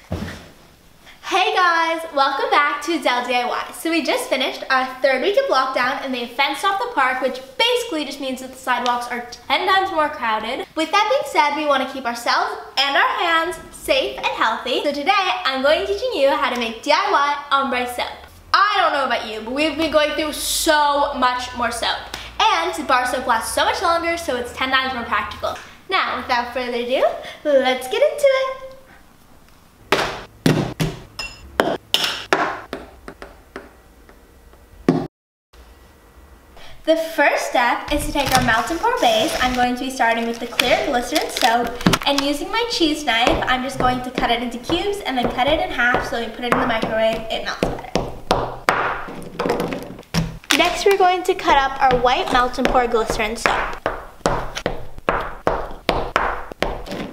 Hey guys, welcome back to Zell DIY. So we just finished our third week of lockdown and they have fenced off the park, which basically just means that the sidewalks are 10 times more crowded. With that being said, we want to keep ourselves and our hands safe and healthy. So today, I'm going to be teaching you how to make DIY ombre soap. I don't know about you, but we've been going through so much more soap. And bar soap lasts so much longer, so it's 10 times more practical. Now, without further ado, let's get into it. The first step is to take our melt and pour base. I'm going to be starting with the clear glycerin soap, and using my cheese knife, I'm just going to cut it into cubes and then cut it in half so when you put it in the microwave, it melts better. Next, we're going to cut up our white melt and pour glycerin soap.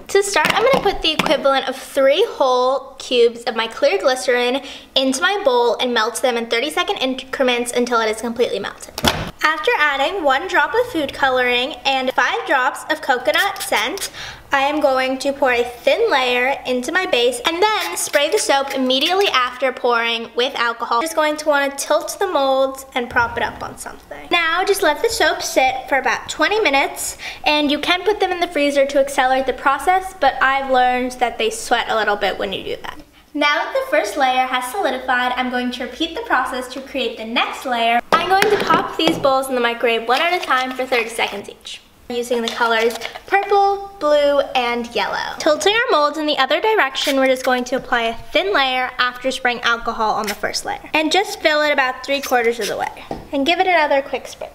To start, I'm going to put the equivalent of 3 whole cubes of my clear glycerin into my bowl and melt them in 30-second increments until it is completely melted. After adding 1 drop of food coloring and 5 drops of coconut scent, I am going to pour a thin layer into my base and then spray the soap immediately after pouring with alcohol. Just going to want to tilt the molds and prop it up on something. Now just let the soap sit for about 20 minutes, and you can put them in the freezer to accelerate the process, but I've learned that they sweat a little bit when you do that. Now that the first layer has solidified, I'm going to repeat the process to create the next layer. I'm going to pop these bowls in the microwave one at a time for 30 seconds each, using the colors purple, blue, and yellow. Tilting our molds in the other direction, we're just going to apply a thin layer after spraying alcohol on the first layer. And just fill it about 3/4 of the way. And give it another quick spritz.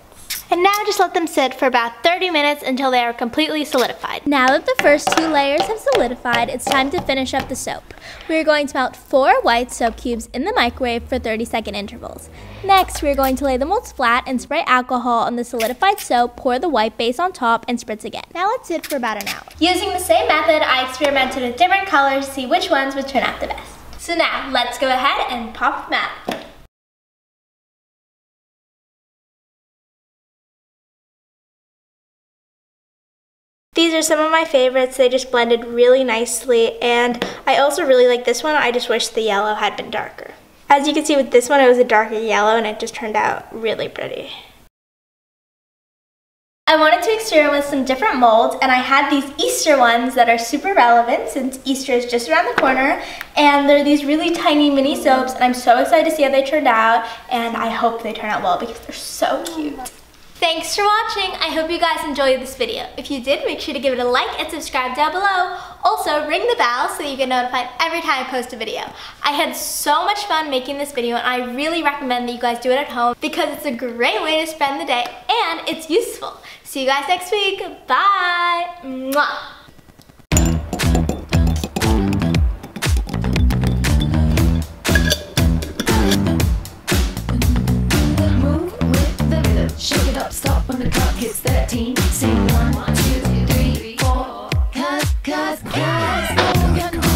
And now just let them sit for about 30 minutes until they are completely solidified. Now that the first 2 layers have solidified, it's time to finish up the soap. We're going to melt 4 white soap cubes in the microwave for 30-second intervals. Next, we're going to lay the molds flat and spray alcohol on the solidified soap, pour the white base on top, and spritz again. Now let's sit for about an hour. Using the same method, I experimented with different colors to see which ones would turn out the best. So now, let's go ahead and pop them out. These are some of my favorites. They just blended really nicely, and I also really like this one. I just wish the yellow had been darker. As you can see with this one, it was a darker yellow and it just turned out really pretty. I wanted to experiment with some different molds, and I had these Easter ones that are super relevant since Easter is just around the corner, and they're these really tiny mini soaps, and I'm so excited to see how they turned out, and I hope they turn out well because they're so cute. Thanks for watching. I hope you guys enjoyed this video. If you did, make sure to give it a like and subscribe down below. Also, ring the bell so that you get notified every time I post a video. I had so much fun making this video, and I really recommend that you guys do it at home because it's a great way to spend the day and it's useful. See you guys next week. Bye. Mwah. Shake it up, stop when the clock hits 13. Sing 1, 2, 3, 4. Cause, oh,